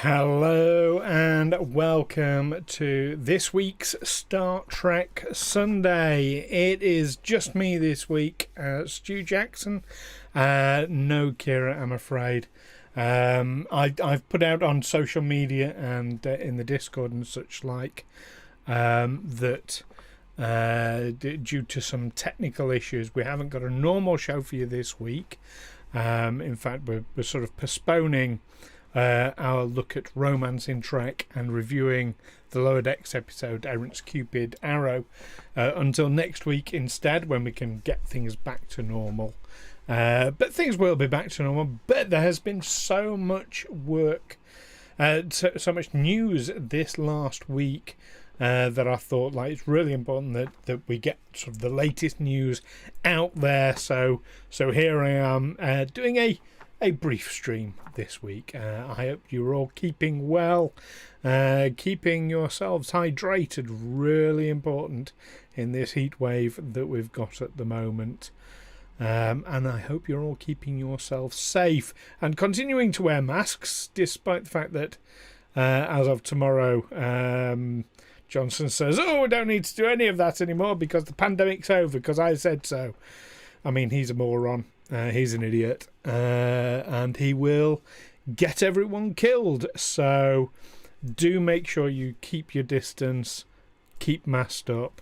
Hello and welcome to this week's Star Trek Sunday. It is just me this week, Stu Jackson. No Kira, I'm afraid. I've put out on social media and in the Discord and such like that due to some technical issues, we haven't got a normal show for you this week. In fact, we're sort of postponing our look at romance in Trek and reviewing the Lower Decks episode Errant's Cupid Arrow until next week instead, when we can get things back to normal. But things will be back to normal, but there has been so much work, so much news this last week that I thought it's really important that we get sort of the latest news out there. So here I am doing a brief stream this week. I hope you're all keeping well, keeping yourselves hydrated, really important in this heat wave that we've got at the moment. And I hope you're all keeping yourselves safe and continuing to wear masks, despite the fact that as of tomorrow, Johnson says, we don't need to do any of that anymore because the pandemic's over, because I said so. I mean, he's a moron. He's an idiot, and he will get everyone killed. So do make sure you keep your distance, keep masked up.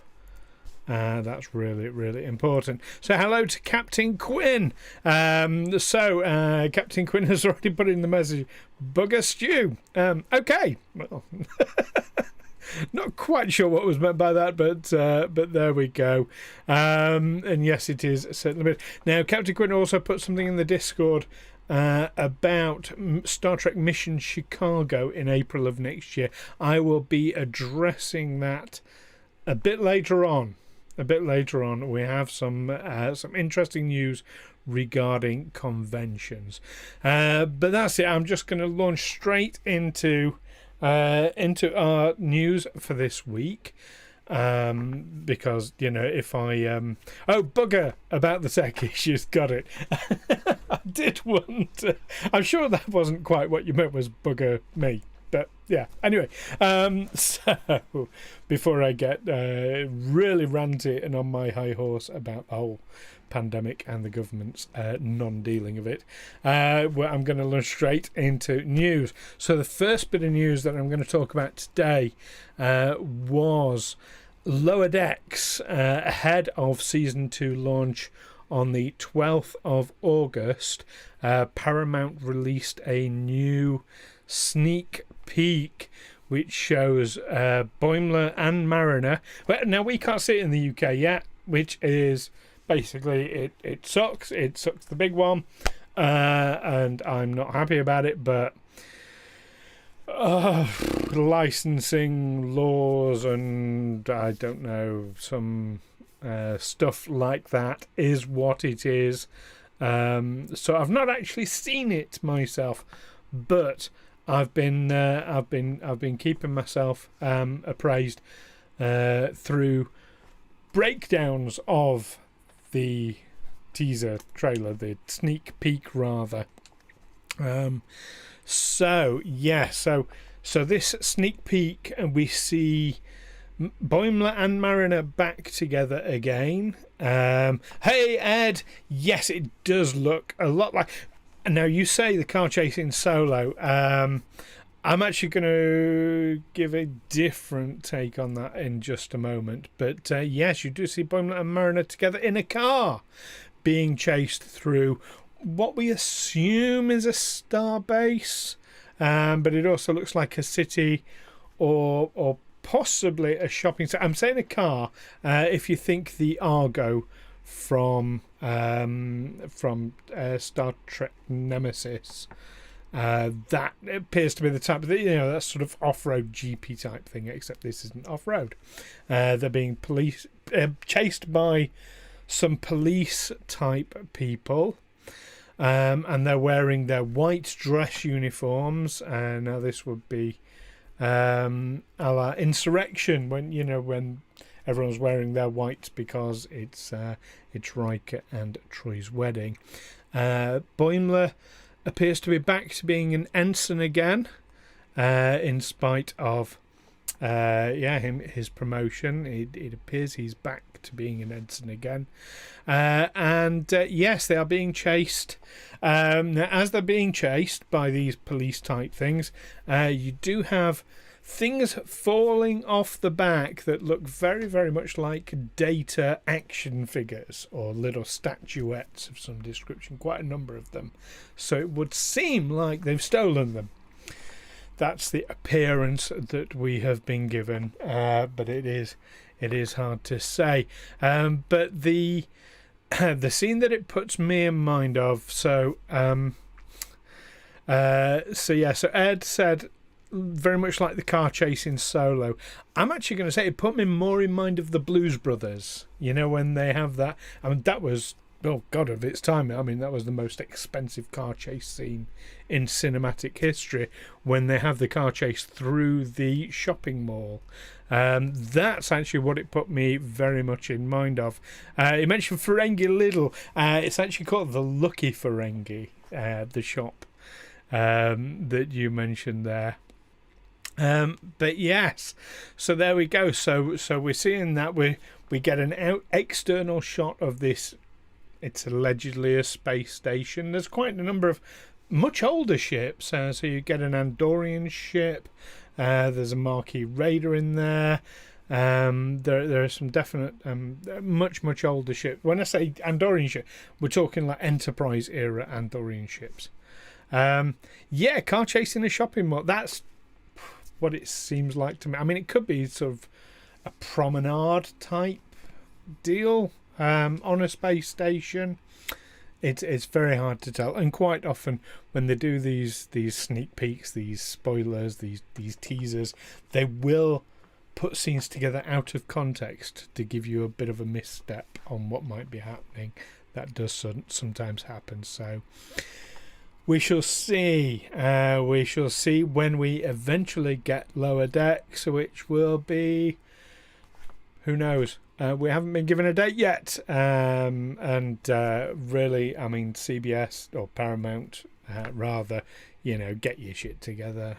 That's really, really important. So hello to Captain Quinn. Captain Quinn has already put in the message, bugger stew. Okay. Well, not quite sure what was meant by that, but there we go. And yes, it is certainly. Now, Captain Quinn also put something in the Discord about Star Trek Mission Chicago in April of next year. I will be addressing that a bit later on. We have some interesting news regarding conventions. But that's it. I'm just going to launch straight into our news for this week, because if I bugger about the tech issues, got it. I did want I'm sure that wasn't quite what you meant, was bugger me, but yeah, anyway, so before I get really ranty and on my high horse about the whole pandemic and the government's non-dealing of it, I'm going to launch straight into news. So the first bit of news that I'm going to talk about today was Lower Decks ahead of season 2 launch on the 12th of August. Paramount released a new sneak peek which shows Boimler and Mariner. Well, now we can't see it in the UK yet, which is basically it sucks. It sucks the big one, and I'm not happy about it. But licensing laws and I don't know, some stuff like that is what it is. So I've not actually seen it myself, but I've been keeping myself appraised through breakdowns of the teaser trailer, the sneak peek rather. So this sneak peek, and we see Boimler and Mariner back together again. Hey Ed, yes, it does look a lot like. Now you say the car chase in Solo. I'm actually going to give a different take on that in just a moment. But yes, you do see Boimler and Mariner together in a car being chased through what we assume is a star base. But it also looks like a city or possibly a shopping center. I'm saying a car if you think the Argo from Star Trek Nemesis. That appears to be the type of that sort of off-road GP type thing, except this isn't off-road. They're being chased by some police type people, and they're wearing their white dress uniforms. Now this would be a la Insurrection, when everyone's wearing their white because it's Riker and Troy's wedding. Boimler appears to be back to being an ensign again, in spite of his promotion. It appears he's back to being an ensign again. Yes, they are being chased. Now, as they're being chased by these police type things, you do have things falling off the back that look very, very much like Data action figures or little statuettes of some description, quite a number of them. So it would seem like they've stolen them. That's the appearance that we have been given, but it is hard to say. But the scene that it puts me in mind of. So Ed said very much like the car chase in Solo. I'm actually going to say it put me more in mind of the Blues Brothers. You know, when they have that. I mean, that was, oh God, of its time. I mean, that was the most expensive car chase scene in cinematic history, when they have the car chase through the shopping mall. That's actually what it put me very much in mind of. You mentioned Ferengi Lidl. It's actually called the Lucky Ferengi, the shop that you mentioned there. But yes, so there we go. So we're seeing that we get an external shot of this. It's allegedly a space station. There's quite a number of much older ships. So you get an Andorian ship. There's a Marquis Raider in there. There are some definite, much older ships. When I say Andorian ship, we're talking like Enterprise era Andorian ships. Car chasing a shopping mall. That's what it seems like to me. I mean, it could be sort of a promenade type deal on a space station. It's very hard to tell, and quite often when they do these sneak peeks, these spoilers, these teasers, they will put scenes together out of context to give you a bit of a misstep on what might be happening. That does sometimes happen. So we shall see. We shall see when we eventually get Lower Decks, which will be, who knows. We haven't been given a date yet, really, I mean, CBS or Paramount, rather, get your shit together.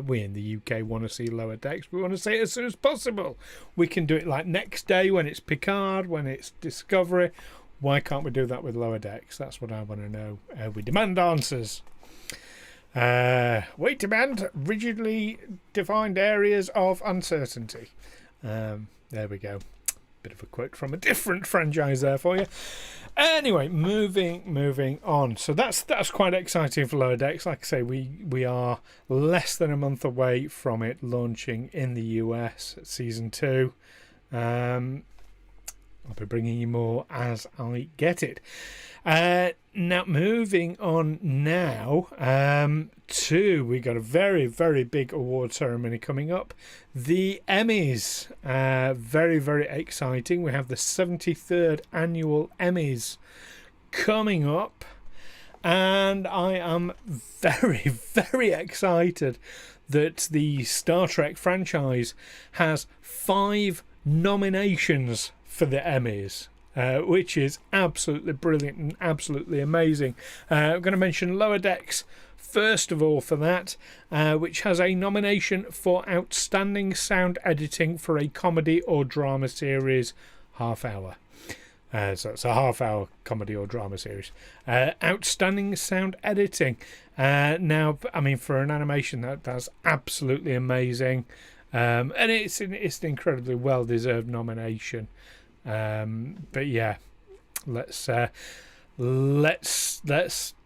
We in the UK want to see Lower Decks. We want to see it as soon as possible. We can do it like next day when it's Picard, when it's Discovery. Why can't we do that with Lower Decks? That's what I want to know. We demand answers. We demand rigidly defined areas of uncertainty. There we go. Bit of a quote from a different franchise there for you. Anyway, moving on. So that's quite exciting for Lower Decks. Like I say, we are less than a month away from it launching in the US season 2. I'll be bringing you more as I get it. Now, moving on now to, we got a very, very big award ceremony coming up. The Emmys. Very, very exciting. We have the 73rd annual Emmys coming up. And I am very, very excited that the Star Trek franchise has 5 nominations for the Emmys, which is absolutely brilliant and absolutely amazing. I'm going to mention Lower Decks first of all for that, which has a nomination for Outstanding Sound Editing for a Comedy or Drama Series half hour. So it's a half-hour comedy or drama series. Outstanding sound editing. Now, I mean, for an animation, that's absolutely amazing, and it's an incredibly well-deserved nomination. But yeah, let's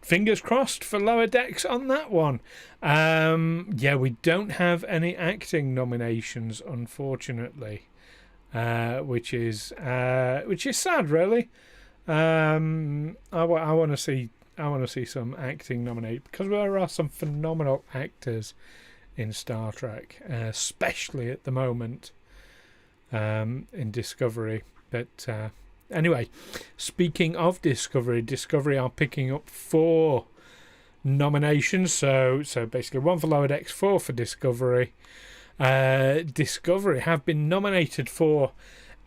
fingers crossed for Lower Decks on that one. Yeah, we don't have any acting nominations, unfortunately. Which is sad, really. I want to see some acting nominated, because there are some phenomenal actors in Star Trek, especially at the moment in Discovery. But anyway, speaking of Discovery are picking up 4 nominations. So basically 1 for Lower Decks, 4 for Discovery. Discovery have been nominated for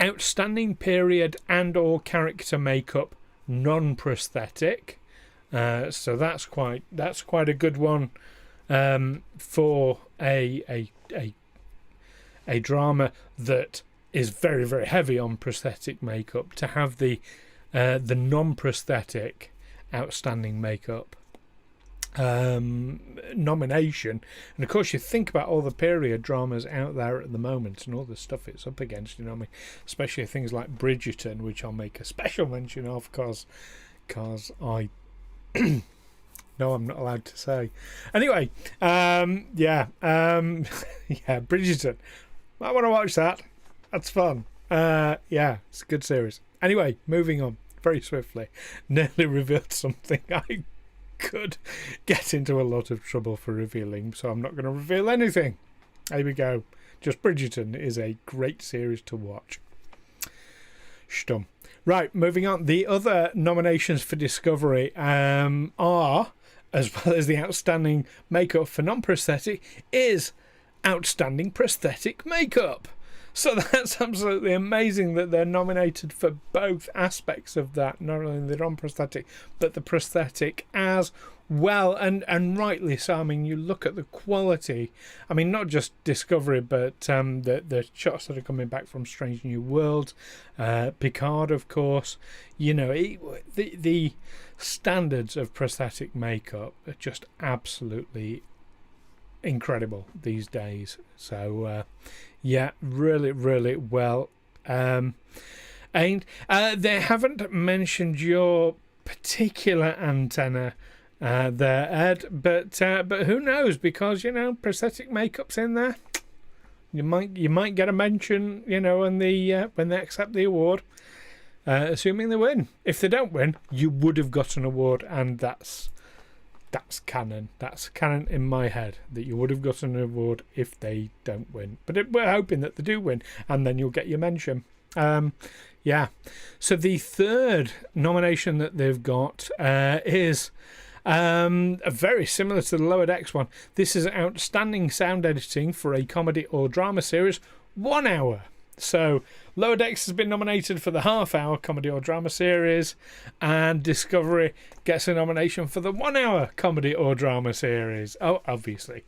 Outstanding Period and or Character Makeup Non-Prosthetic. So that's quite a good one for a drama that is very, very heavy on prosthetic makeup, to have the non-prosthetic outstanding makeup nomination. And of course, you think about all the period dramas out there at the moment and all the stuff it's up against, you know what I mean? Especially things like Bridgerton, which I'll make a special mention of because I no, I'm not allowed to say. Anyway, yeah, Bridgerton. I want to watch that. That's fun. Yeah, it's a good series. Anyway, moving on very swiftly. Nearly revealed something I could get into a lot of trouble for revealing, so I'm not going to reveal anything. There we go. Just Bridgerton is a great series to watch. Stum. Right, moving on. The other nominations for Discovery are, as well as the outstanding makeup for non-prosthetic, is outstanding prosthetic makeup. So that's absolutely amazing that they're nominated for both aspects of that, not only the non-prosthetic but the prosthetic as well, and rightly so. I mean, you look at the quality. I mean, not just Discovery, but the shots that are coming back from Strange New Worlds, Picard, of course. You know, the standards of prosthetic makeup are just absolutely incredible these days. So yeah, really, really well. And they haven't mentioned your particular antenna there, Ed, but who knows? Because, you know, prosthetic makeup's in there. You might get a mention, you know, when they accept the award, assuming they win. If they don't win, you would have got an award, and that's canon. That's canon in my head, that you would have gotten an award if they don't win. But we're hoping that they do win, and then you'll get your mention. Yeah. So the third nomination that they've got is very similar to the Lower Decks one. This is outstanding sound editing for a comedy or drama series, 1 hour. So Lower Decks has been nominated for the half-hour comedy or drama series, and Discovery gets a nomination for the 1 hour comedy or drama series. Oh, obviously,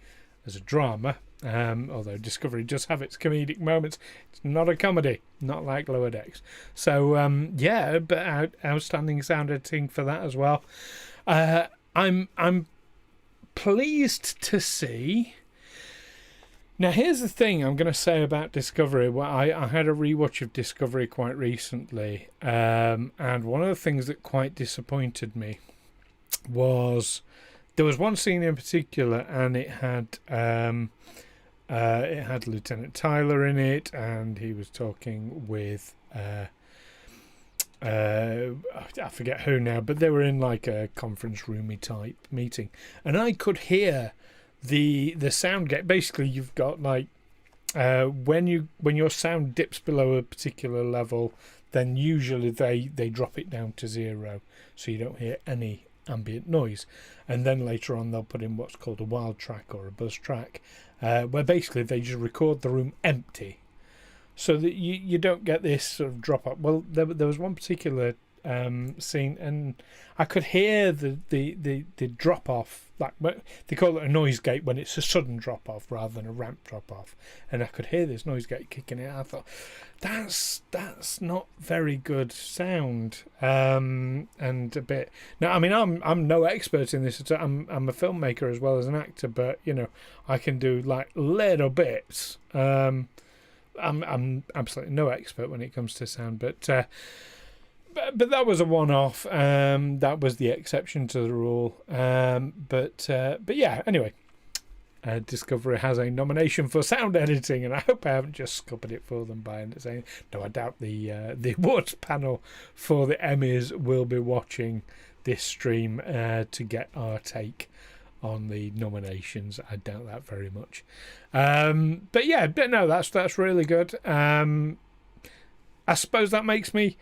as a drama, although Discovery does have its comedic moments, it's not a comedy, not like Lower Decks. So yeah, but outstanding sound editing for that as well. I'm pleased to see. Now, here's the thing I'm going to say about Discovery. Well, I had a rewatch of Discovery quite recently, and one of the things that quite disappointed me was there was one scene in particular, and it had Lieutenant Tyler in it, and he was talking with I forget who now, but they were in like a conference roomy type meeting, and I could hear the sound get. Basically, you've got like when your sound dips below a particular level, then usually they drop it down to 0, so you don't hear any ambient noise, and then later on they'll put in what's called a wild track or a buzz track, where basically they just record the room empty, so that you don't get this sort of drop up. Well, there was one particular scene, and I could hear the drop off, like they call it a noise gate when it's a sudden drop off rather than a ramp drop off, and I could hear this noise gate kicking in. I thought that's not very good sound, and a bit. Now, I mean, I'm no expert in this. I'm a filmmaker as well as an actor, but you know, I can do like little bits. I'm absolutely no expert when it comes to sound, but that was a one-off. That was the exception to the rule. But yeah, anyway, Discovery has a nomination for sound editing, and I hope I haven't just scuppered it for them by saying no. I doubt the awards panel for the Emmys will be watching this stream to get our take on the nominations. I doubt that very much. But yeah, but no, that's really good. I suppose that makes me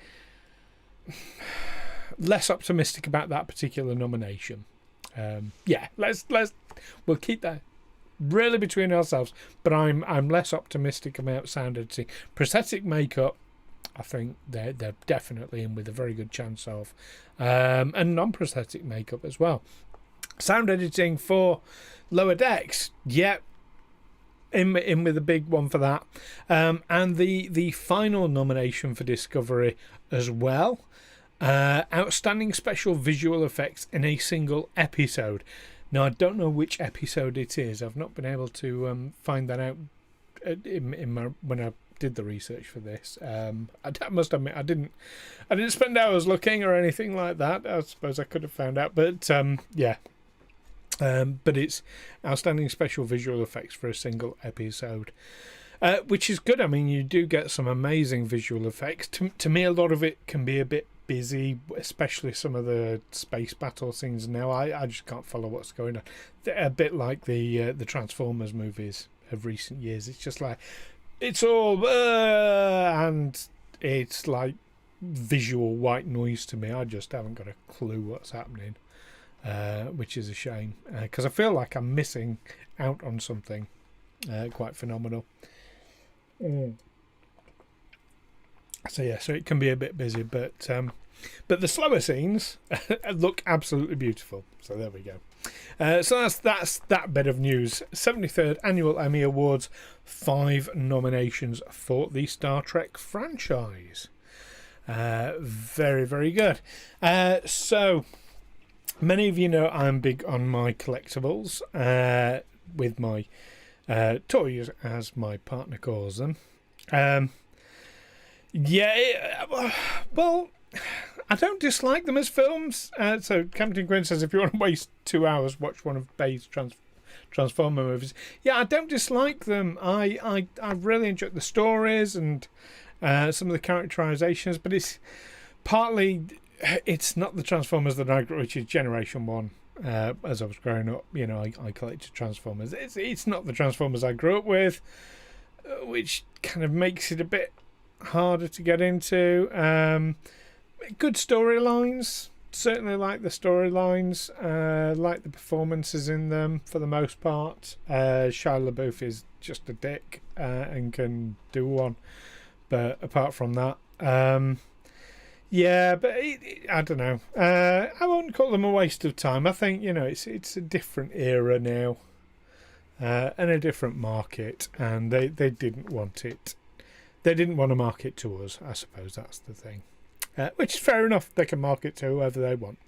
less optimistic about that particular nomination. Yeah, we'll keep that really between ourselves, but I'm less optimistic about sound editing. Prosthetic makeup, I think they're definitely in with a very good chance of, and non-prosthetic makeup as well. Sound editing for Lower Decks, yeah, in with a big one for that. And the final nomination for Discovery as well. Outstanding special visual effects in a single episode. Now, I don't know which episode it is. I've not been able to find that out when I did the research for this. I must admit, I didn't spend hours looking or anything like that. I suppose I could have found out, but yeah. But it's outstanding special visual effects for a single episode, which is good. I mean, you do get some amazing visual effects. To me, a lot of it can be a bit busy, especially some of the space battle scenes. Now, I just can't follow what's going on. They're a bit like the Transformers movies of recent years. It's just like it's all and it's like visual white noise to me. I just haven't got a clue what's happening. Which is a shame, because I feel like I'm missing out on something quite phenomenal. So yeah, so it can be a bit busy, but the slower scenes look absolutely beautiful. So there we go. So that's that bit of news. 73rd Annual Emmy Awards, 5 nominations for the Star Trek franchise. Very, very good. So many of you know I'm big on my collectibles, with my toys, as my partner calls them. Well, I don't dislike them as films. So Captain Quinn says, if you want to waste 2 hours, watch one of Bay's Transformer movies. Yeah, I don't dislike them. I really enjoy the stories and some of the characterizations, but it's partly... It's not the Transformers that I grew up, which is Generation 1. As I was growing up, you know, I collected Transformers. It's not the Transformers I grew up with, which kind of makes it a bit harder to get into. Good storylines. Certainly like the storylines. Like the performances in them for the most part. Shia LaBeouf is just a dick and can do one. But apart from that... yeah, but I don't know. I won't call them a waste of time. I think, you know, it's a different era now, and a different market, and they didn't want it. They didn't want to market to us. I suppose that's the thing, which is fair enough. They can market to whoever they want.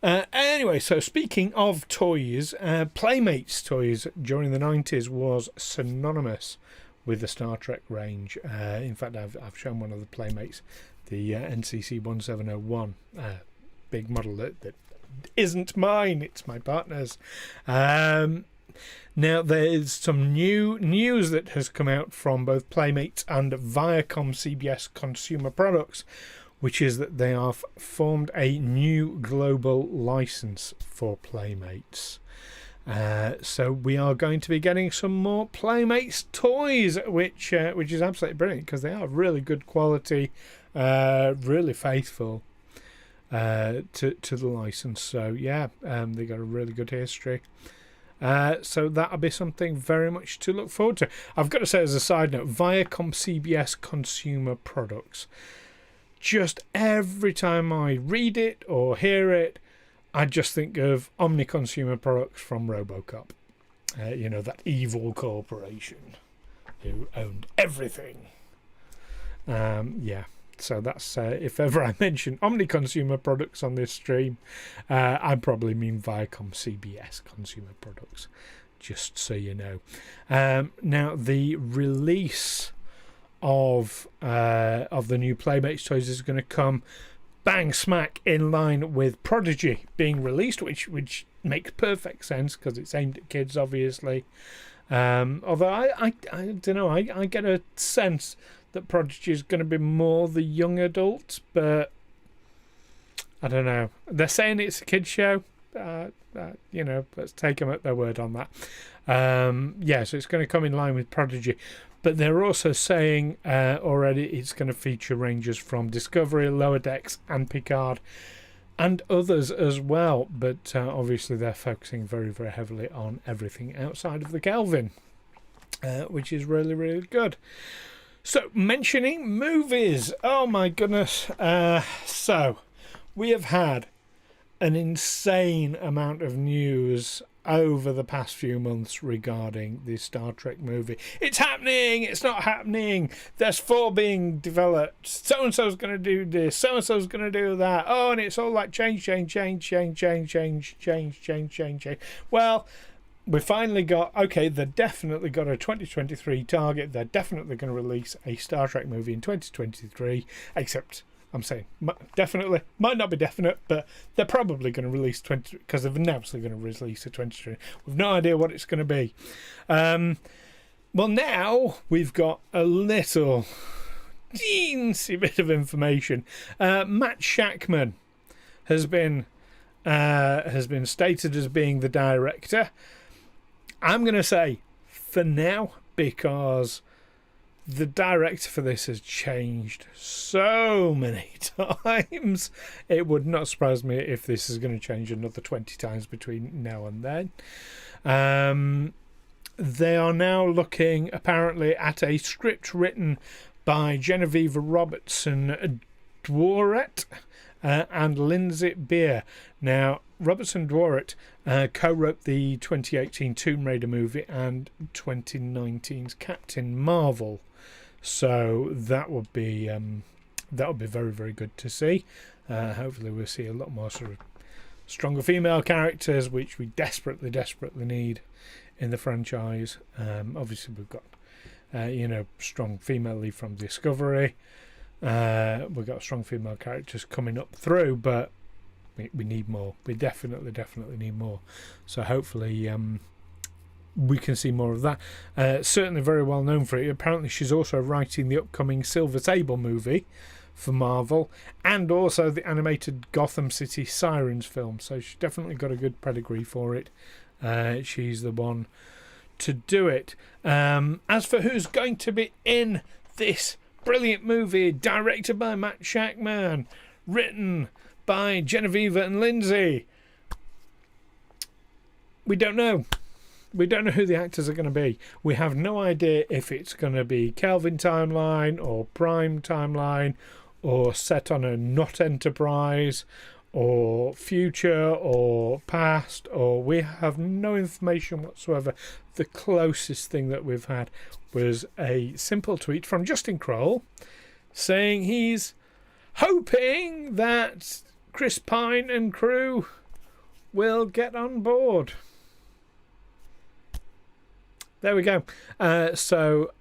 Anyway, so speaking of toys, Playmates toys during the 90s was synonymous with the Star Trek range. In fact, I've shown one of the Playmates, the NCC 1701, big model that isn't mine, it's my partner's. Now there's some new news that has come out from both Playmates and Viacom CBS Consumer Products, which is that they have formed a new global license for Playmates. So we are going to be getting some more Playmates toys, which is absolutely brilliant, because they are really good quality, really faithful to the license. So yeah, they got a really good history. So that'll be something very much to look forward to. I've got to say, as a side note, Viacom CBS Consumer Products. Just every time I read it or hear it, I just think of Omni Consumer Products from RoboCop. You know, that evil corporation who owned everything. Yeah, so that's if ever I mention Omni Consumer Products on this stream, I probably mean Viacom CBS Consumer Products, just so you know. Now, the release of the new Playmates toys is going to come bang smack in line with Prodigy being released, which makes perfect sense because it's aimed at kids, obviously. Although I don't know, I get a sense that Prodigy is going to be more the young adult, but I don't know. They're saying it's a kids show. You know, let's take them at their word on that. Yeah, so it's going to come in line with Prodigy. But they're also saying already it's going to feature Rangers from Discovery, Lower Decks and Picard and others as well. But obviously they're focusing very, very heavily on everything outside of the Kelvin, which is really, really good. So, mentioning movies. Oh my goodness. So, we have had an insane amount of news over the past few months regarding the Star Trek movie. It's happening, it's not happening, there's 4 being developed, so-and-so's going to do this, so-and-so's going to do that, oh, and it's all like change. Well, we finally got, okay, they've definitely got a 2023 target, they're definitely going to release a Star Trek movie in 2023, except... I'm saying definitely, might not be definite, but they're probably going to release 20, because they've announced they're going to release a 23. We've no idea what it's going to be. Well, now we've got a little teensy bit of information. Matt Shakman has been stated as being the director. I'm going to say for now, because the director for this has changed so many times. It would not surprise me if this is going to change another 20 times between now and then. They are now looking apparently at a script written by Genevieve Robertson Dworet and Lindsay Beer. Now, Robertson Dworet co-wrote the 2018 Tomb Raider movie and 2019's Captain Marvel. So that would be very, very good to see. Hopefully we'll see a lot more sort of stronger female characters, which we desperately need in the franchise. Obviously we've got strong female lead from Discovery. We've got strong female characters coming up through, but we need more. We definitely need more. So hopefully we can see more of that. Certainly very well known for it. Apparently she's also writing the upcoming Silver Table movie for Marvel, and also the animated Gotham City Sirens film. So she's definitely got a good pedigree for it. She's the one to do it. As for who's going to be in this brilliant movie, directed by Matt Shakman, written by Genevieve and Lindsay, we don't know. We don't know who the actors are going to be. We have no idea if it's going to be Kelvin timeline or Prime timeline or set on a not Enterprise or future or past, or we have no information whatsoever. The closest thing that we've had was a simple tweet from Justin Kroll saying he's hoping that Chris Pine and crew will get on board. There we go. So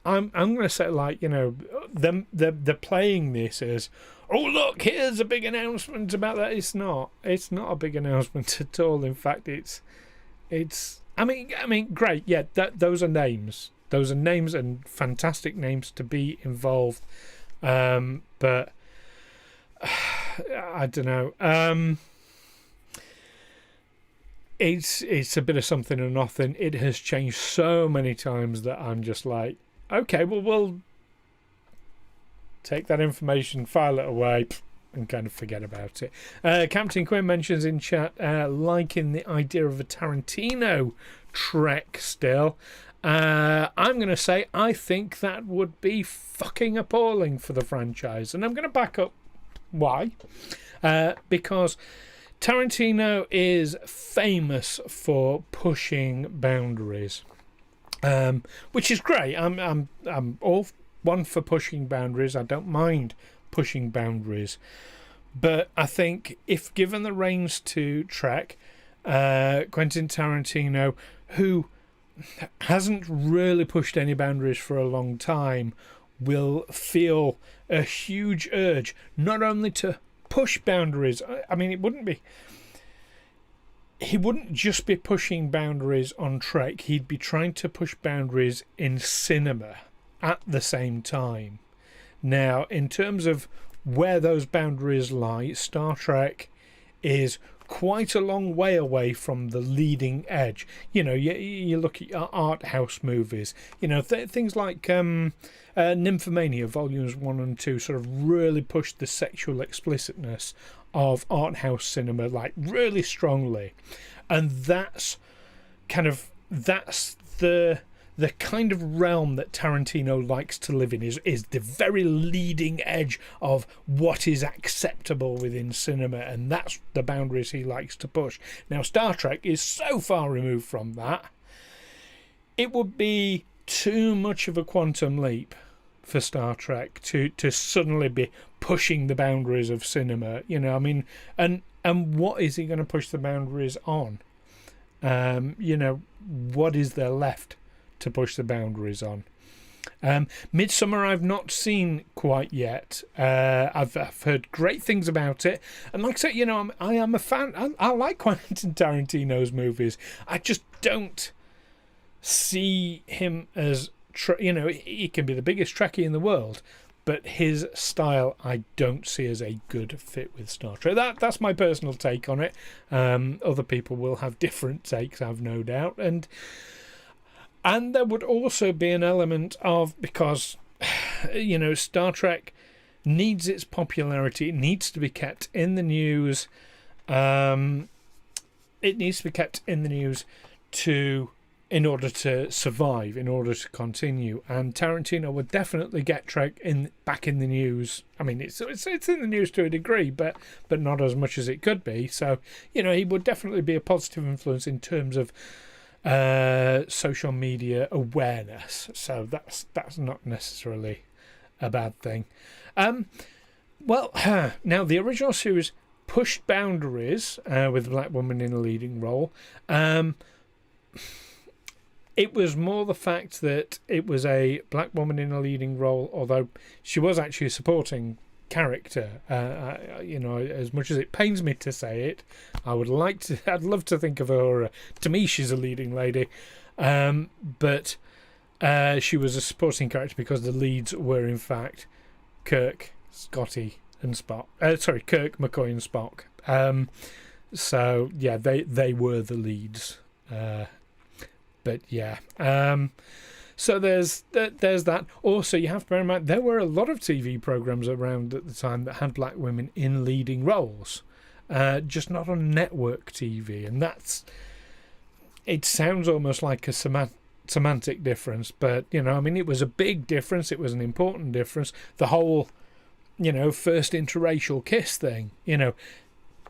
I'm going to say, like, they're playing this as, oh look, here's a big announcement about that. It's not a big announcement at all. In fact, it's I mean great, yeah, those are names and fantastic names to be involved, but I don't know. It's a bit of something or nothing. It has changed so many times that I'm just like, okay, well, we'll take that information, file it away, and kind of forget about it. Captain Quinn mentions in chat liking the idea of a Tarantino Trek still. I'm going to say I think that would be fucking appalling for the franchise, and I'm going to back up why. Because Tarantino is famous for pushing boundaries, which is great. I'm all one for pushing boundaries. I don't mind pushing boundaries, but I think if given the reins to Trek, Quentin Tarantino, who hasn't really pushed any boundaries for a long time, will feel a huge urge not only to push boundaries. I mean, he wouldn't just be pushing boundaries on Trek, he'd be trying to push boundaries in cinema at the same time. Now, in terms of where those boundaries lie, Star Trek is quite a long way away from the leading edge. You look at art house movies, things like Nymphomania Volumes 1 and 2 sort of really pushed the sexual explicitness of art house cinema, like, really strongly. And that's the the kind of realm that Tarantino likes to live in is the very leading edge of what is acceptable within cinema, and that's the boundaries he likes to push. Now, Star Trek is so far removed from that, it would be too much of a quantum leap for Star Trek to suddenly be pushing the boundaries of cinema. You know, I mean, and what is he going to push the boundaries on? You know, what is there left to push the boundaries on? Midsummer I've not seen quite yet. I've heard great things about it, and like I said, you know, I am a fan. I like Quentin Tarantino's movies. I just don't see him as you know, he can be the biggest Trekkie in the world, but his style I don't see as a good fit with Star Trek. That's my personal take on it. Other people will have different takes, I've no doubt, and there would also be an element of, because you know, Star Trek needs its popularity, it needs to be kept in the news. It needs to be kept in the news in order to survive, in order to continue. And Tarantino would definitely get Trek back in the news. I mean, it's in the news to a degree, but not as much as it could be. So, you know, he would definitely be a positive influence in terms of social media awareness. So that's not necessarily a bad thing. Well, now the original series pushed boundaries with a black woman in a leading role. It was more the fact that it was a black woman in a leading role, although she was actually a supporting character. You know, as much as it pains me to say it, I'd love to think of her. To me, she's a leading lady, but she was a supporting character because the leads were in fact Kirk, Scotty, and Spock. Kirk, McCoy, and Spock. So yeah, they were the leads. But yeah, so there's that. Also, you have to bear in mind there were a lot of TV programs around at the time that had black women in leading roles, just not on network TV, and it sounds almost like a semantic difference, but you know, I mean, it was a big difference. It was an important difference. The whole, you know, first interracial kiss thing. You know,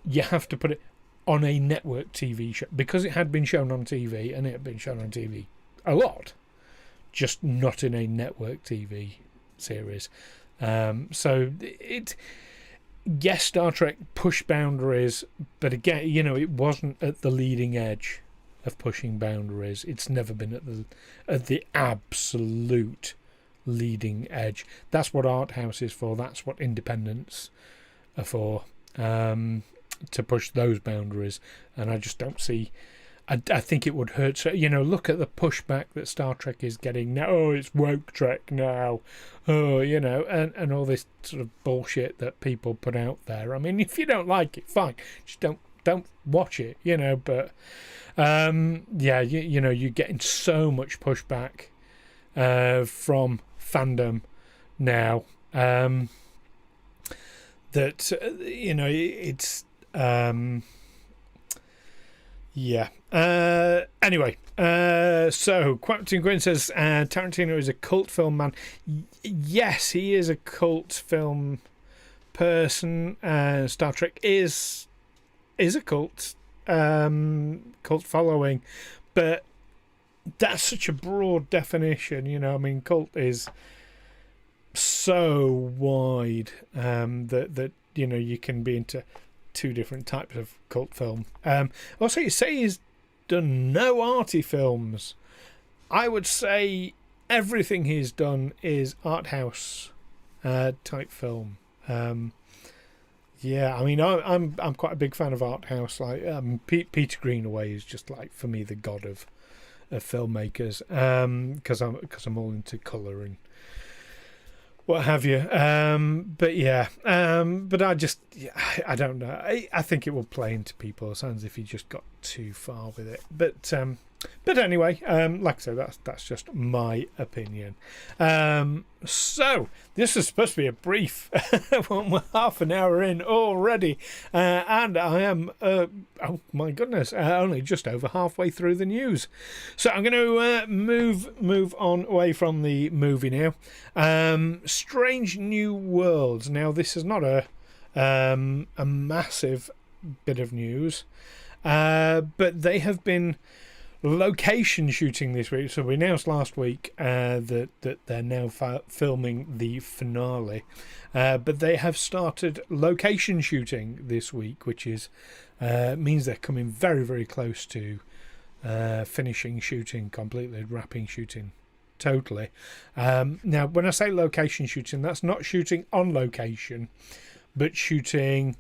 you have to put it on a network TV show because it had been shown on TV, and it had been shown on TV a lot, just not in a network TV series. So yes, Star Trek pushed boundaries, but again, you know, it wasn't at the leading edge of pushing boundaries. It's never been at the absolute leading edge. That's what art house is for. That's what independents are for. To push those boundaries, and I just don't see. I think it would hurt. So, you know, look at the pushback that Star Trek is getting now. Oh, it's woke Trek now. Oh, you know, and all this sort of bullshit that people put out there. I mean, if you don't like it, fine. Just don't watch it. You know, but yeah, you know, you're getting so much pushback from fandom now that you know, it's. Yeah. Anyway, so Quentin Gwynn says Tarantino is a cult film man. Yes, he is a cult film person. Star Trek is a cult following, but that's such a broad definition. You know, I mean, cult is so wide that you know, you can be into two different types of cult film. Also, you say he's done no arty films. I would say everything he's done is art house type film. Yeah, I mean, I'm quite a big fan of art house. Like Peter Greenaway is just like, for me, the god of filmmakers. Because I'm all into colour and what have you. But yeah, but I don't know. I think it will play into people. It sounds as if he just got too far with it. But But anyway, like I said, that's just my opinion. So this is supposed to be a brief. We're half an hour in already, and I am oh my goodness, only just over halfway through the news. So I'm going to move on away from the movie now. Strange New Worlds. Now this is not a massive bit of news, but they have been location shooting this week. So we announced last week that they're now filming the finale, but they have started location shooting this week, which is means they're coming very, very close to finishing shooting completely, wrapping shooting totally. Now when I say location shooting, that's not shooting on location, but shooting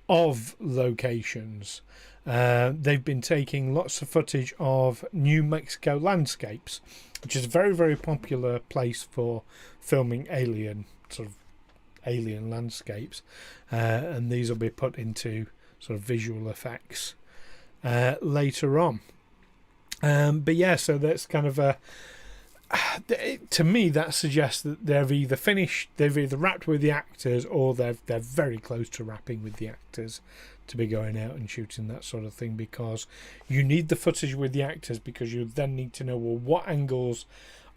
of locations. They've been taking lots of footage of New Mexico landscapes, which is a very, very popular place for filming alien landscapes, and these will be put into sort of visual effects later on. But yeah, so that's kind of a, to me that suggests that they've either wrapped with the actors, or they're very close to wrapping with the actors to be going out and shooting that sort of thing, because you need the footage with the actors, because you then need to know, well, what angles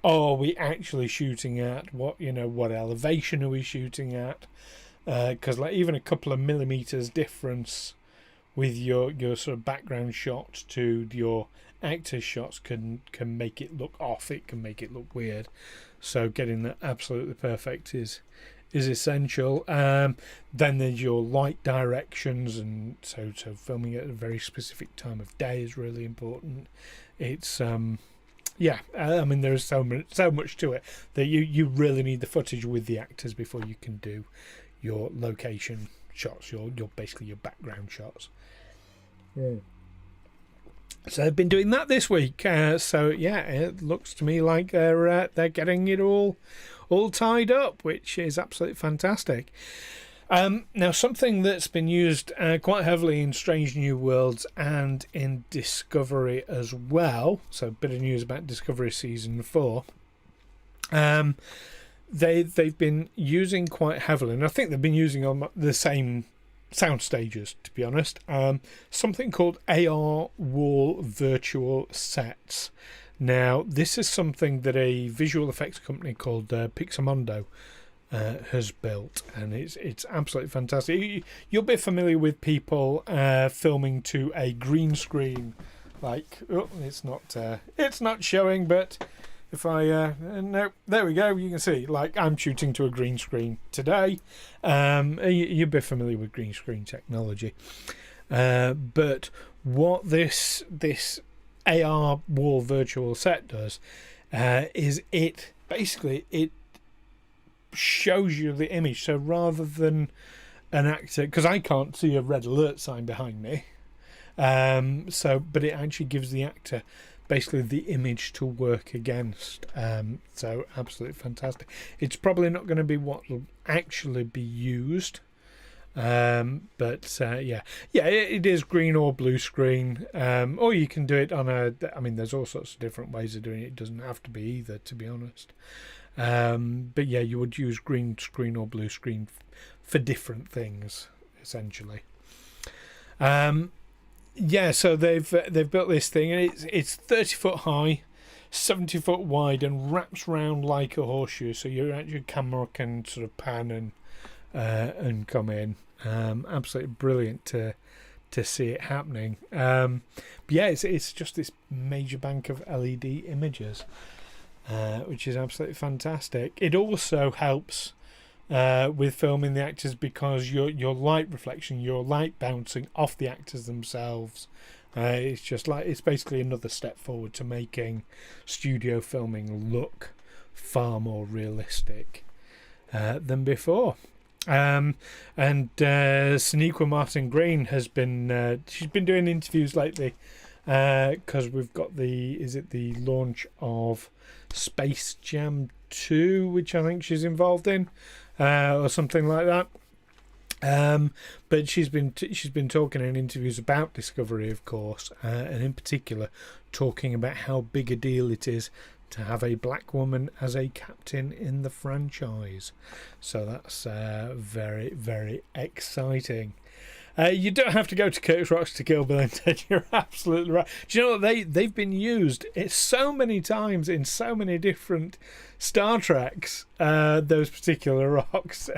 are we actually shooting at, what elevation are we shooting at, because like even a couple of millimeters difference with your sort of background shot to your actors shots can make it look off, it can make it look weird. So getting that absolutely perfect is essential. Then there's your light directions, and so filming at a very specific time of day is really important. It's I mean, there is so much to it that you really need the footage with the actors before you can do your location shots, your basically your background shots. Yeah. So they've been doing that this week. So yeah, it looks to me like they're getting it all tied up, which is absolutely fantastic. Now, something that's been used quite heavily in Strange New Worlds and in Discovery as well. So a bit of news about Discovery Season 4. They've been using quite heavily, and I think they've been using on the same sound stages, to be honest, something called AR wall virtual sets. Now, this is something that a visual effects company called Pixamondo has built, and it's absolutely fantastic. You'll be familiar with people filming to a green screen, like it's not showing, but if I no, there we go. You can see, like, I'm shooting to a green screen today. You'll be familiar with green screen technology, but what this AR wall virtual set does is it shows you the image. So rather than an actor, because I can't see a red alert sign behind me, but it actually gives the actor basically the image to work against. So absolutely fantastic. It's probably not going to be what will actually be used, but it is green or blue screen, or you can do it on there's all sorts of different ways of doing it. It doesn't have to be either, to be honest. But yeah, you would use green screen or blue screen for different things, essentially. So they've built this thing, and it's 30 foot high, 70 foot wide, and wraps round like a horseshoe. So your camera can sort of pan and come in. Absolutely brilliant to see it happening. But yeah, it's just this major bank of LED images, which is absolutely fantastic. It also helps with filming the actors, because your light reflection, your light bouncing off the actors themselves, it's basically another step forward to making studio filming look far more realistic than before. And Sonequa Martin Green has been she's been doing interviews lately, because we've got the launch of Space Jam 2, which I think she's involved in, or something like that. But she's been talking in interviews about Discovery, of course, and in particular talking about how big a deal it is to have a black woman as a captain in the franchise. So that's very, very exciting. You don't have to go to Kirk's Rocks to kill Bill and Ted. You're absolutely right. Do you know what? They've been used so many times in so many different Star Treks, those particular rocks.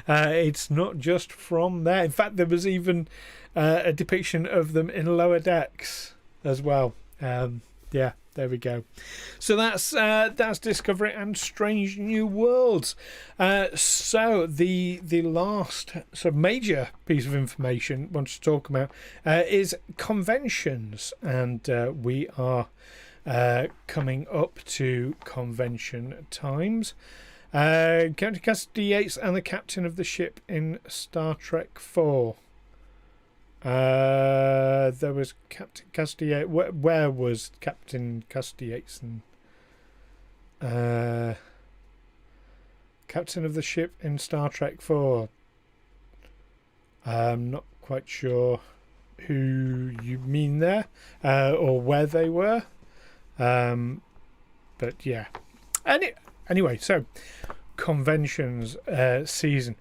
It's not just from there. In fact, there was even a depiction of them in Lower Decks as well. Yeah, there we go. So that's Discovery and Strange New Worlds. So the last sort of major piece of information I want to talk about is conventions, and we are coming up to convention times. Captain Cassidy Yates and the captain of the ship in Star Trek 4. There was Captain Cassidy Yates. Where was Captain Cassidy Yates? And captain of the ship in Star Trek 4. I'm not quite sure who you mean there, or where they were. But yeah. Anyway, so conventions season.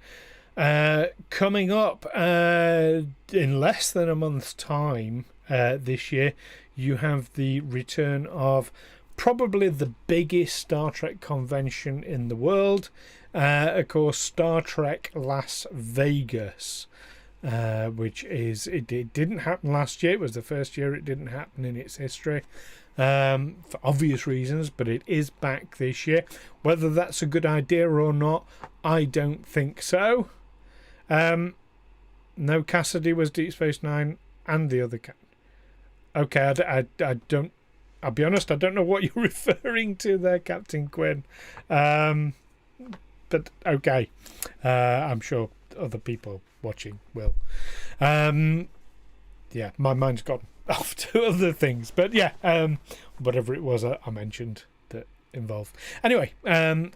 Coming up in less than a month's time this year, you have the return of probably the biggest Star Trek convention in the world. Of course, Star Trek Las Vegas, which is it didn't happen last year. It was the first year it didn't happen in its history, for obvious reasons, but it is back this year. Whether that's a good idea or not, I don't think so. No, Cassidy was Deep Space Nine and the other cat. Okay, I don't. I'll be honest, I don't know what you're referring to there, Captain Quinn. But okay, I'm sure other people watching will. Yeah, my mind's gone off to other things, but yeah, whatever it was I mentioned that involved. Anyway,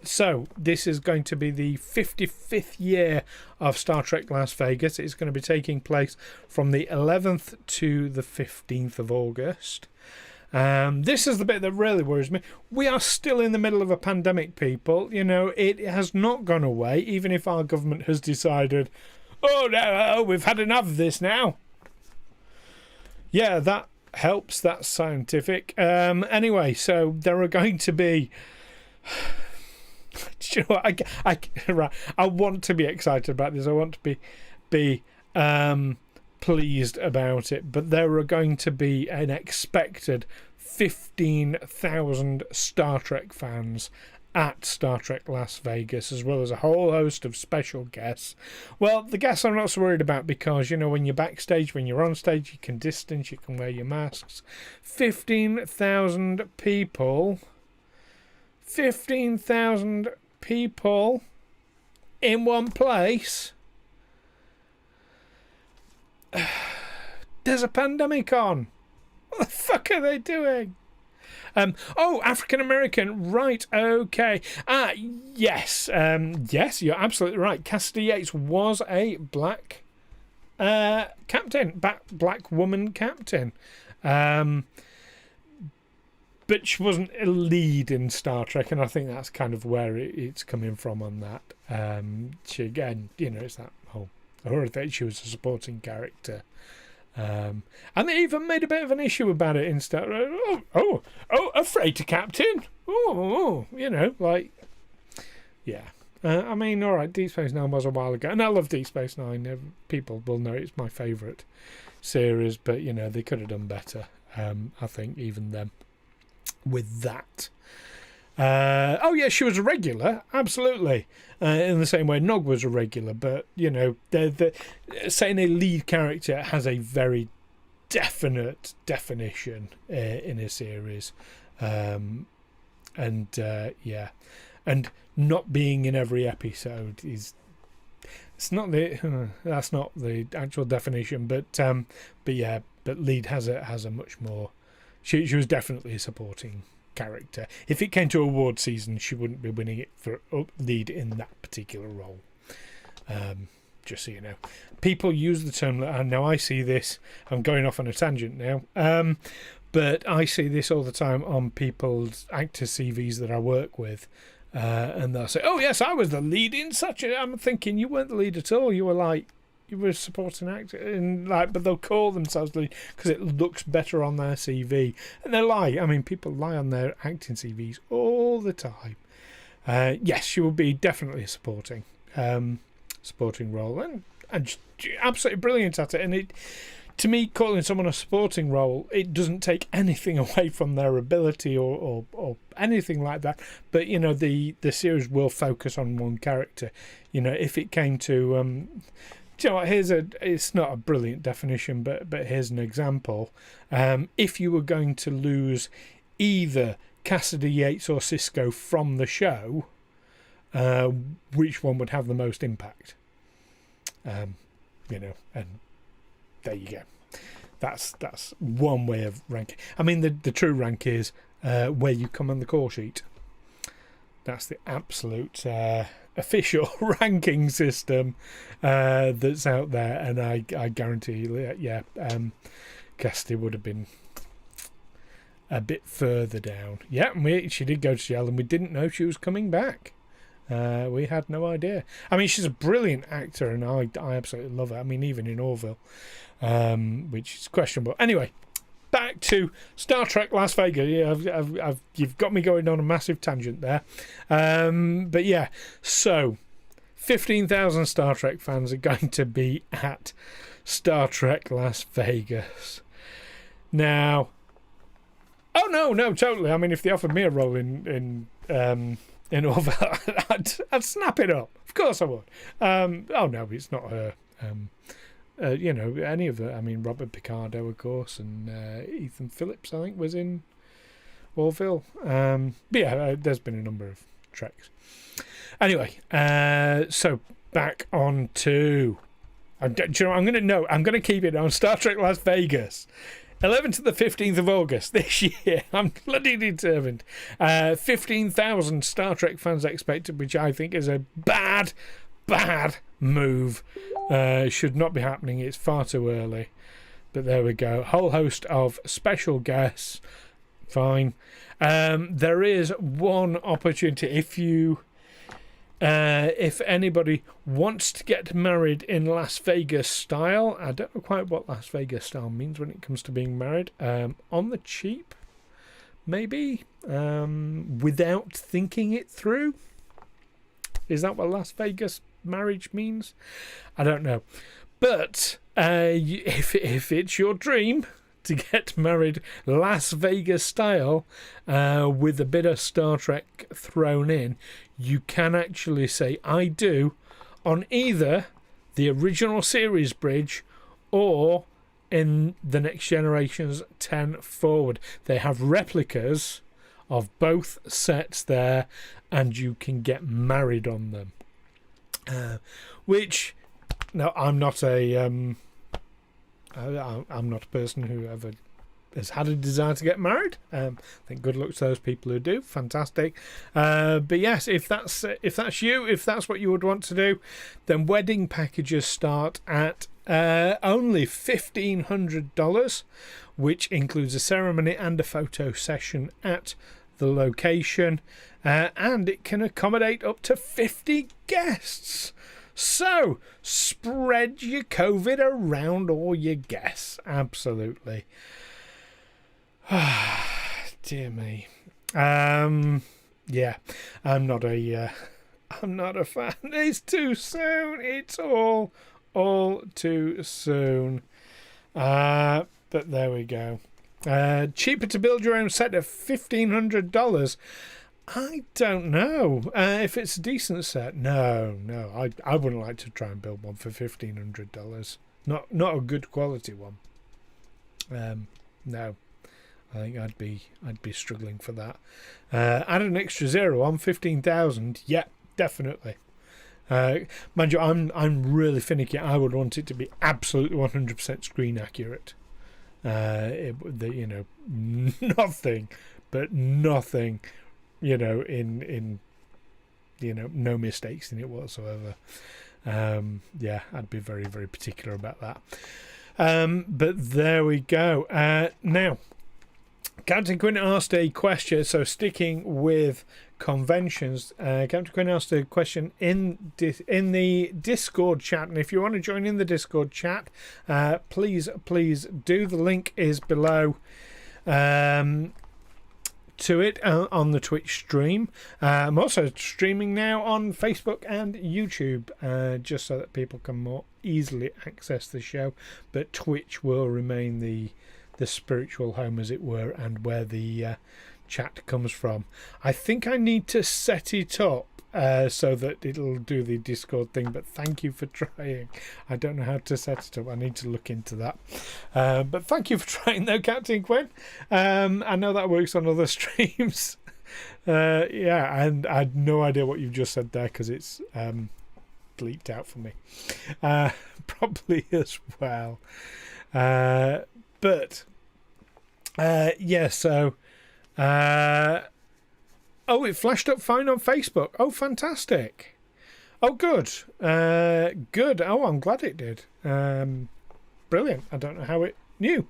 so this is going to be the 55th year of Star Trek Las Vegas. It's going to be taking place from the 11th to the 15th of August. This is the bit that really worries me. We are still in the middle of a pandemic, people. You know, it has not gone away, even if our government has decided, oh no, we've had enough of this now. Yeah, that helps. That's scientific. Anyway, so there are going to be... Do you know what? Right, I want to be excited about this. I want to be pleased about it, but there are going to be an expected 15,000 Star Trek fans at Star Trek Las Vegas, as well as a whole host of special guests. Well, the guests I'm not so worried about because, you know, when you're backstage, when you're on stage, you can distance, you can wear your masks. 15,000 people. 15,000 people in one place. There's a pandemic on. What the fuck are they doing? African American, right? Okay. Yes. Yes, you're absolutely right. Cassidy Yates was a black captain, black woman captain. But she wasn't a lead in Star Trek, and I think that's kind of where it's coming from on that. She, again, you know, it's that whole horror thing. She was a supporting character. And they even made a bit of an issue about it in Star Trek. Oh, a freighter captain. Oh, you know, like, yeah. I mean, all right, Deep Space Nine was a while ago, and I love Deep Space Nine. People will know it's my favourite series, but, you know, they could have done better, I think, even them. With that. Oh yeah, she was a regular, absolutely. In the same way Nog was a regular, but you know, saying a lead character has a very definite definition in a series, and yeah, and not being in every episode is. It's not that's not the actual definition, but yeah, but lead has a much more. She was definitely a supporting character. If it came to award season, she wouldn't be winning it for lead in that particular role. just so you know. People use the term, and now I see this, I'm going off on a tangent now, but I see this all the time on people's actor CVs that I work with, and they'll say, oh yes, I was the lead in such a... I'm thinking, you weren't the lead at all, you were a supporting actor, and but they'll call themselves lead because it looks better on their CV, and they lie. I mean, people lie on their acting CVs all the time. Yes, you will be definitely a supporting role, and just absolutely brilliant at it. And it, to me, calling someone a supporting role, it doesn't take anything away from their ability or anything like that. But the series will focus on one character. If it came to it's not a brilliant definition, but here's an example. If you were going to lose either Cassidy Yates or Cisco from the show, which one would have the most impact? And there you go. That's one way of ranking. I mean, the true rank is where you come on the call sheet. That's the absolute official ranking system that's out there, and I guarantee you, Cassidy would have been a bit further down. Yeah, she did go to jail, and we didn't know she was coming back. We had no idea. I mean, she's a brilliant actor, and I absolutely love her. I mean, even in Orville, which is questionable. Anyway, back to Star Trek Las Vegas. Yeah, you've got me going on a massive tangent there. But yeah, so 15,000 Star Trek fans are going to be at Star Trek Las Vegas. Now, oh no, totally. I mean, if they offered me a role in Orville, I'd snap it up. Of course I would. Oh no, it's not her. Any of the... I mean, Robert Picardo, of course, and Ethan Phillips, I think, was in Orville. But yeah, there's been a number of treks. Anyway, so back on to... I'm going to keep it on Star Trek Las Vegas. 11th to the 15th of August this year. I'm bloody determined. 15,000 Star Trek fans expected, which I think is a bad move. Should not be happening. It's far too early. But there we go. Whole host of special guests. Fine. There is one opportunity. If anybody wants to get married in Las Vegas style, I don't know quite what Las Vegas style means when it comes to being married. On the cheap, maybe, without thinking it through. Is that what Las Vegas marriage means? I don't know. But if it's your dream to get married Las Vegas style with a bit of Star Trek thrown in, you can actually say I do on either the original series bridge or in the Next Generation's 10 Forward. They have replicas of both sets there, and you can get married on them. Which, now I'm not a person who ever has had a desire to get married. I think good luck to those people who do. Fantastic. But yes, if that's you, if that's what you would want to do, then wedding packages start at only $1,500, which includes a ceremony and a photo session at the location, and it can accommodate up to 50 guests. So spread your COVID around all your guests. Absolutely. Dear me. Yeah, I'm not a fan. It's too soon. It's all too soon. But there we go. Cheaper to build your own set at $1,500. I don't know. If it's a decent set, no. I wouldn't like to try and build one for $1,500. Not a good quality one. No. I think I'd be struggling for that. Add an extra zero on 15,000. Yeah, definitely. Mind you, I'm really finicky. I would want it to be absolutely 100% screen accurate. Nothing, but nothing. In no mistakes in it whatsoever. Yeah, I'd be very, very particular about that. But there we go. Now, Captain Quinn asked a question, so sticking with conventions, Captain Quinn asked a question in the Discord chat, and if you want to join in the Discord chat, please do. The link is below to it on the Twitch stream. I'm also streaming now on Facebook and YouTube, just so that people can more easily access the show, but Twitch will remain the spiritual home, as it were, and where the chat comes from. I think I need to set it up so that it'll do the Discord thing, but thank you for trying. I don't know how to set it up. I need to look into that. But thank you for trying, though, Captain Quinn. I know that works on other streams. Yeah, and I had no idea what you've just said there, because it's bleeped out for me. Probably as well. But yeah, so oh, it flashed up fine on Facebook. Oh, fantastic. Oh, good. Good. Oh, I'm glad it did. Brilliant. I don't know how it knew.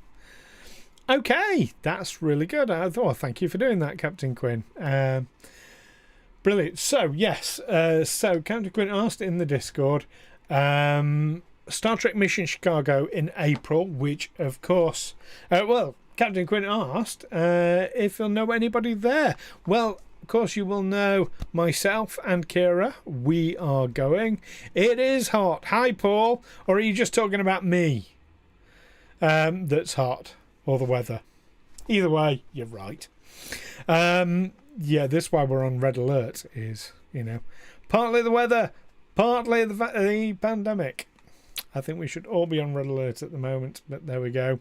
Okay, that's really good. I thought, thank you for doing that, Captain Quinn. Brilliant. So, yes. So, Captain Quinn asked in the Discord, Star Trek Mission Chicago in April, which, of course, well, Captain Quinn asked if you'll know anybody there. Well, of course, you will know myself and Kira. We are going. It is hot. Hi, Paul. Or are you just talking about me? That's hot. Or the weather. Either way, you're right. Yeah, this is why we're on red alert, is, you know, partly the weather, partly the pandemic. I think we should all be on red alert at the moment, but there we go.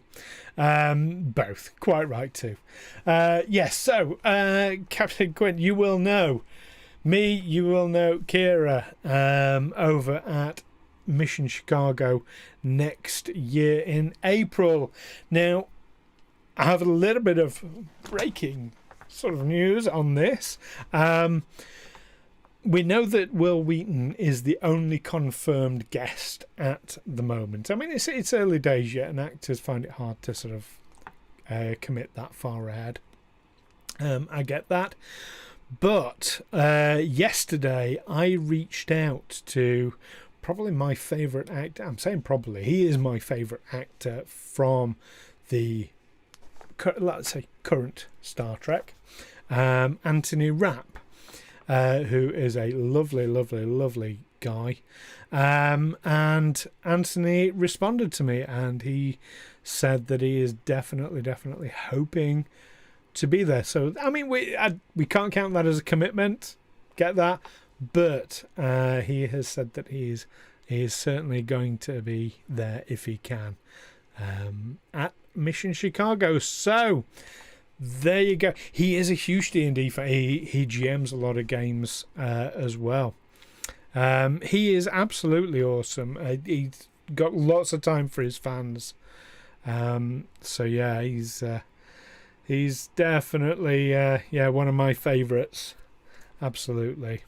Both. Quite right, too. Yes, so, Captain Quinn, you will know me, you will know Kira over at Mission Chicago next year in April. Now, I have a little bit of breaking sort of news on this. We know that Will Wheaton is the only confirmed guest at the moment. I mean, it's early days yet, and actors find it hard to sort of commit that far ahead. I get that. But yesterday, I reached out to probably my favourite actor. I'm saying probably. He is my favourite actor from the, let's say, current Star Trek. Anthony Rapp. Who is a lovely, lovely, lovely guy. And Anthony responded to me, and he said that he is definitely hoping to be there. So, I mean, we can't count that as a commitment, get that? But he has said that he is certainly going to be there if he can at Mission Chicago. So, there you go. He is a huge D&D fan. He GMs a lot of games as well. He is absolutely awesome. He's got lots of time for his fans. So yeah, he's definitely one of my favourites. Absolutely.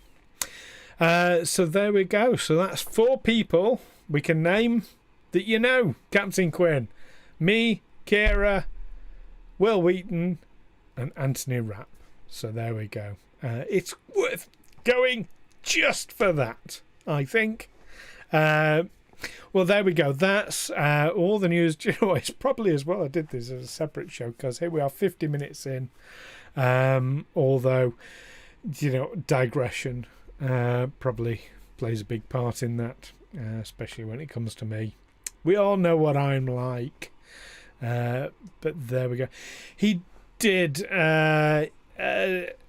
So there we go. So that's 4 people we can name that you know, Captain Quinn. Me, Kira, Will Wheaton, and Anthony Rapp. So there we go. It's worth going just for that, I think. Well, there we go. That's all the news. Do you know what? It's probably as well I did this as a separate show, because here we are 50 minutes in. Although, you know, digression probably plays a big part in that, especially when it comes to me. We all know what I'm like. But there we go. He did,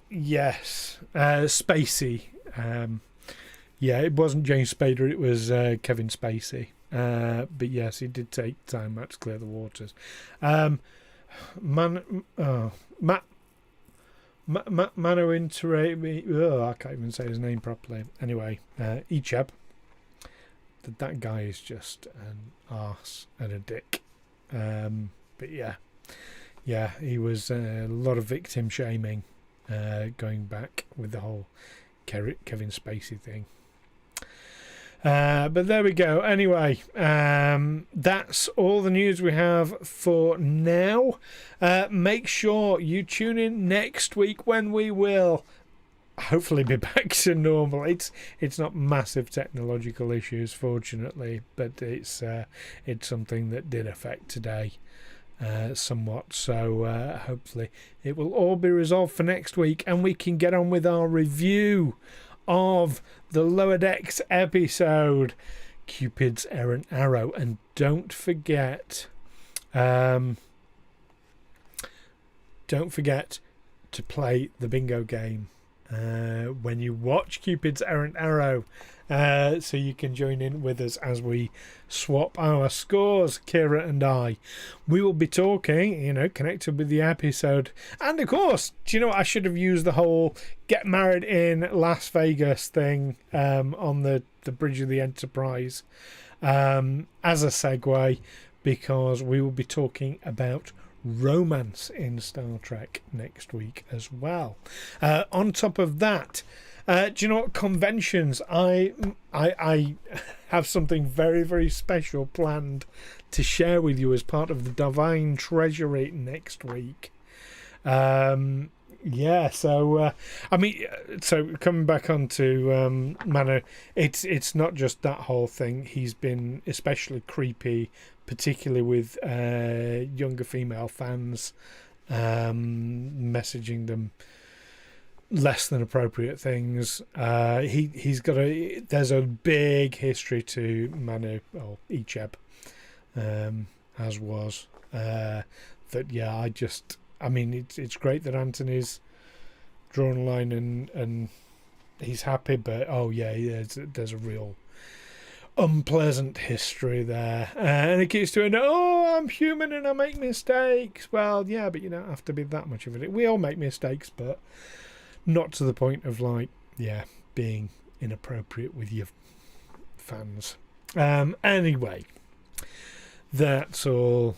yes, Spacey. Yeah, it wasn't James Spader, it was Kevin Spacey. But yes, he did take time out to clear the waters. Mano Inter. Oh, I can't even say his name properly. Anyway, Ichab. That guy is just an arse and a dick. But yeah, he was a lot of victim shaming going back with the whole Kevin Spacey thing. But there we go. Anyway, that's all the news we have for now. Make sure you tune in next week when we will hopefully be back to normal. It's not massive technological issues, fortunately, but it's something that did affect today somewhat. So hopefully it will all be resolved for next week, and we can get on with our review of the Lower Decks episode, Cupid's Errant Arrow. And don't forget to play the bingo game when you watch Cupid's Errant Arrow, so you can join in with us as we swap our scores, Kira and I. We will be talking, connected with the episode. And of course, do you know what? I should have used the whole get married in Las Vegas thing on the bridge of the Enterprise as a segue, because we will be talking about romance in Star Trek next week as well. On top of that, do you know what? Conventions. I have something very, very special planned to share with you as part of the Divine Treasury next week. So coming back onto Mano, it's not just that whole thing. He's been especially creepy, particularly with younger female fans, messaging them less than appropriate things. There's a big history to Manu or Icheb, as was it's great that Anthony's drawn a line and he's happy, but there's a real unpleasant history there, and it keeps doing, I'm human and I make mistakes. Well, yeah, but you don't have to be that much of it. We all make mistakes, but not to the point of being inappropriate with your fans. Anyway, that's all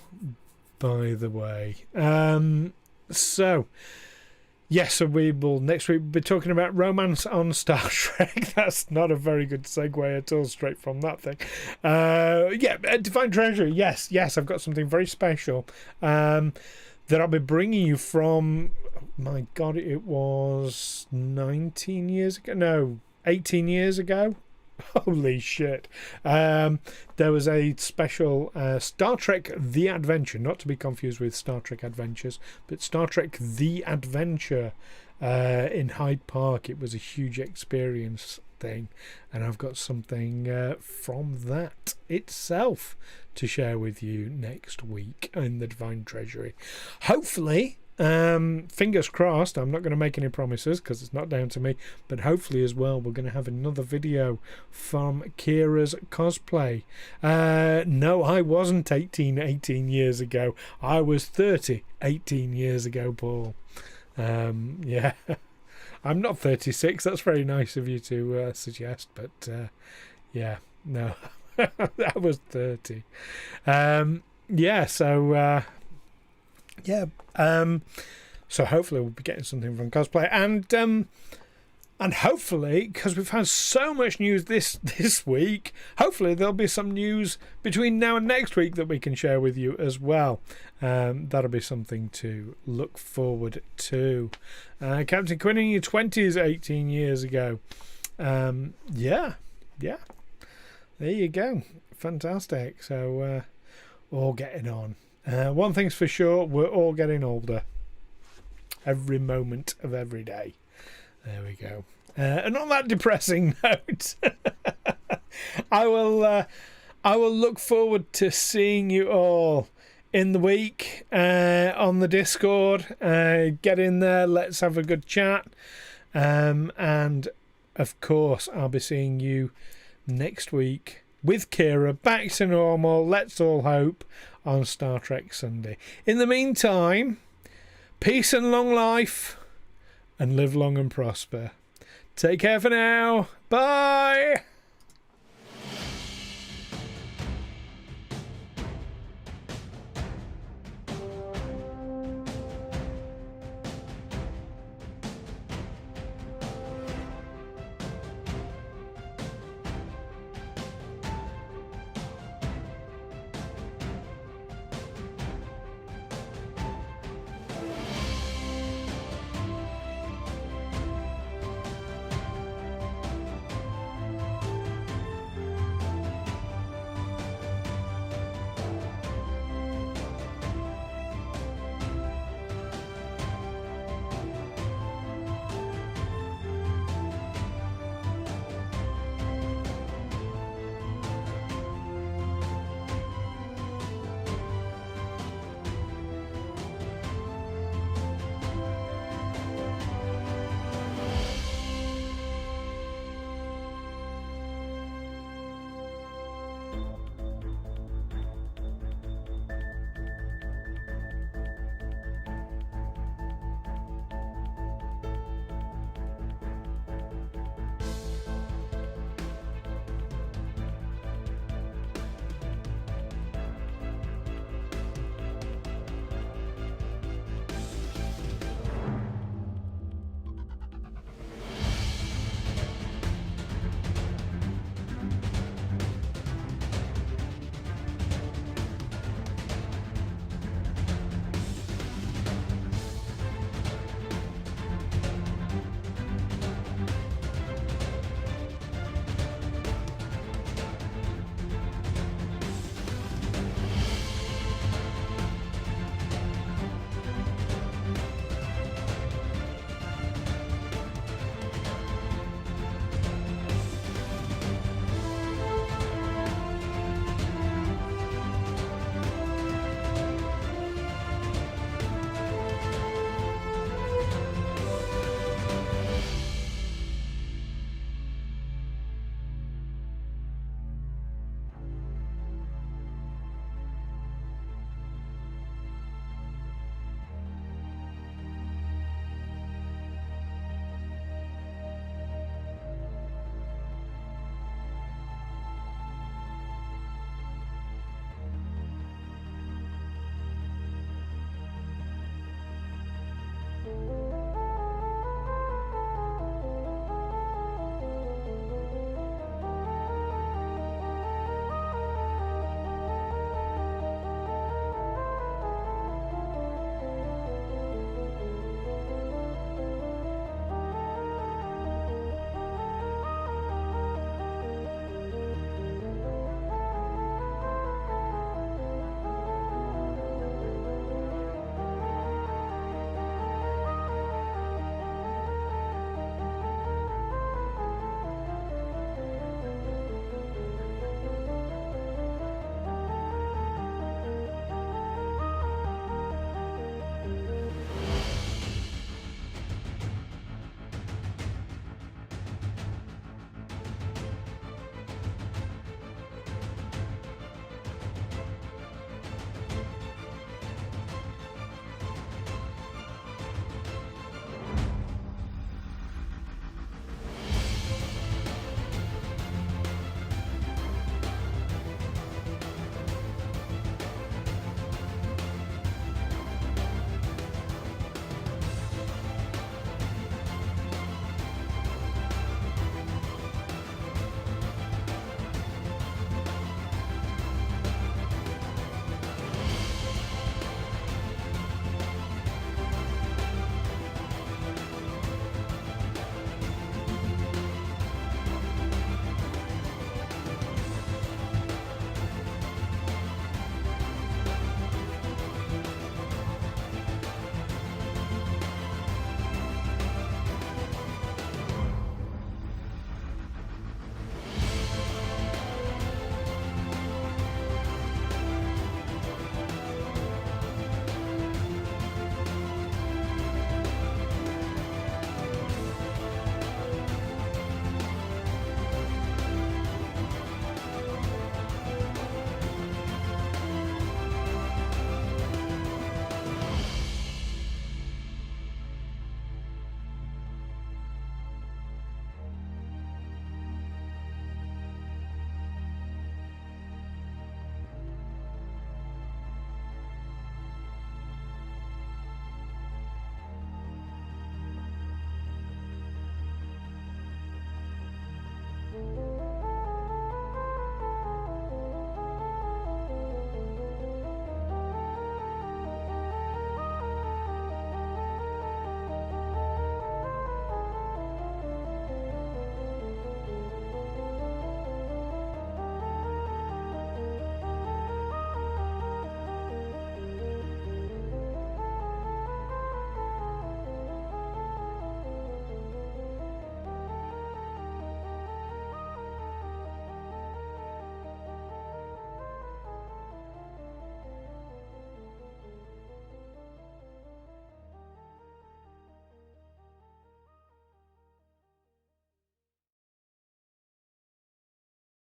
by the way. So we will next week be talking about romance on Star Trek. That's not a very good segue at all, straight from that thing. Divine Treasury. Yes, I've got something very special that I'll be bringing you from, my God, it was 18 years ago. Holy shit. There was a special Star Trek The Adventure, not to be confused with Star Trek Adventures, but Star Trek The Adventure in Hyde Park. It was a huge experience thing, and I've got something from that itself to share with you next week in the Divine Treasury. Hopefully, fingers crossed, I'm not going to make any promises because it's not down to me, but hopefully as well we're going to have another video from Kira's cosplay. No, I wasn't 18 years ago. I was 30 18 years ago, Paul. I'm not 36. That's very nice of you to suggest, but no. I was 30. So hopefully we'll be getting something from cosplay, and hopefully, because we've had so much news this week, hopefully there'll be some news between now and next week that we can share with you as well. That'll be something to look forward to. Captain Quinn in your 20s 18 years ago. There you go. Fantastic. So all getting on. One thing's for sure, we're all getting older. Every moment of every day. There we go. And on that depressing note, I will look forward to seeing you all in the week on the Discord. Get in there, let's have a good chat. And of course, I'll be seeing you next week with Kira, back to normal, let's all hope, on Star Trek Sunday. In the meantime, peace and long life, and live long and prosper. Take care for now. Bye.